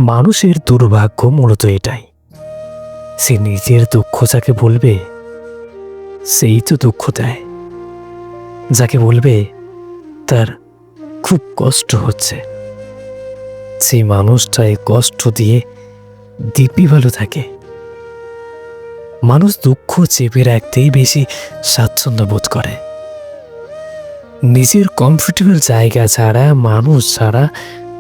মানুষের দুর্ভাগ্য মূলত এটাই, সে নিজের দুঃখ যাকে বলবে সেই তো দুঃখ দেয়, যাকে বলবে তার খুব কষ্ট হচ্ছে সেই মানুষটাই কষ্ট দিয়ে দিব্যি ভালো থাকে। মানুষ দুঃখ চেপে রাখতেই বেশি স্বাচ্ছন্দ্য বোধ করে। নিজের কমফোর্টেবল জায়গা ছাড়া, মানুষ ছাড়া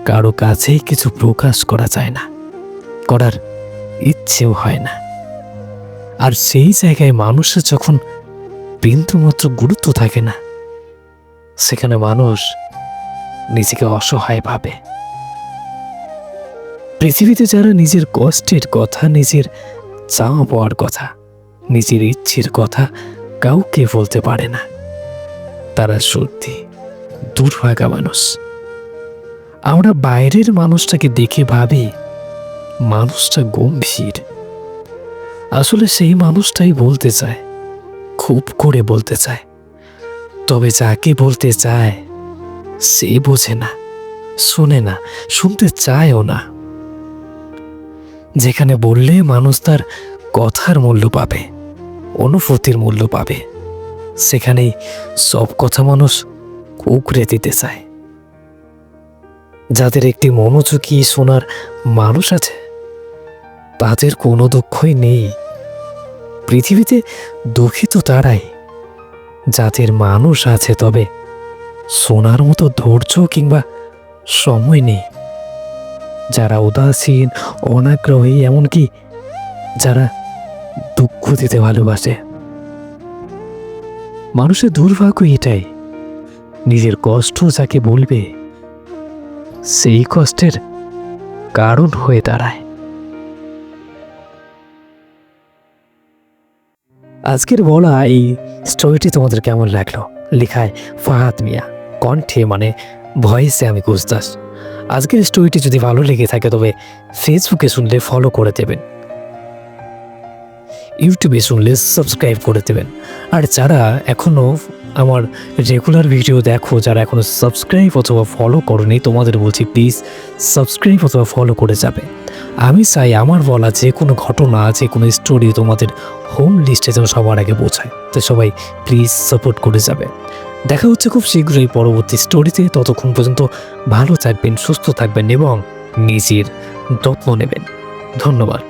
কারো কাছেই কিছু প্রকাশ করা যায় না, করার ইচ্ছেও হয় না। আর সেই জায়গায় মানুষের যখন বিন্দুমাত্র গুরুত্ব থাকে না, সেখানে মানুষ নিজেকে অসহায় ভাবে। পৃথিবীতে যারা নিজের কষ্টের কথা, নিজের চাওয়া পাওয়ার কথা, নিজের ইচ্ছের কথা কাউকে বলতে পারে না, তারা সত্যি দুর্ভাগা মানুষ। আমরা বাইরের মানুষটাকে দেখে ভাবি মানুষটা গম্ভীর, আসলে সেই মানুষটাই বলতে চায়, খুব করে বলতে চায়, তবে যাকে বলতে চায় সে বোঝে না, শোনে না, শুনতে চায়ও না। যেখানে বললে মানুষ তার কথার মূল্য পাবে, অনুভূতির মূল্য পাবে, সেখানেই সব কথা মানুষ উগরে দিতে চায়। যাদের একটি মনোযোগী শোনার মানুষ আছে, তাদের কোনো দুঃখই নেই। পৃথিবীতে দুঃখিত তারাই যাদের মানুষ আছে, তবে শোনার মতো ধৈর্য কিংবা সময় নেই। যারা উদাসীন, অনাগ্রহী, এমনকি যারা দুঃখ দিতে ভালোবাসে। মানুষের দুর্ভাগ্য এটাই, নিজের কষ্ট যাকে বলবে সেই কষ্টের কারণ হয়ে দাঁড়ায়। আজকের বলা এই স্টোরিটি তোমাদের কেমন লাগলো? লেখায় ফাহাদ মিয়া, কণ্ঠে মানে ভয়েসে আমি গুজদাস। আজকের স্টোরিটি যদি ভালো লেগে থাকে তবে ফেসবুকে শুনলে ফলো করে দেবেন, ইউটিউবে শুনলে সাবস্ক্রাইব করে দেবেন। আর যারা এখনও আমার রেগুলার ভিডিও দেখো, যারা এখনও সাবস্ক্রাইব অথবা ফলো করোনি, তোমাদের বলছি প্লিজ সাবস্ক্রাইব অথবা ফলো করে যাবে। আমি চাই আমার বলা যে কোনো ঘটনা, যে কোনো স্টোরি তোমাদের হোম লিস্টে যেন সবার আগে পৌঁছায়। তো সবাই প্লিজ সাপোর্ট করে যাবে। দেখা হচ্ছে খুব শীঘ্রই পরবর্তী স্টোরিতে। ততক্ষণ পর্যন্ত ভালো থাকবেন, সুস্থ থাকবেন এবং নিজের যত্ন নেবেন। ধন্যবাদ।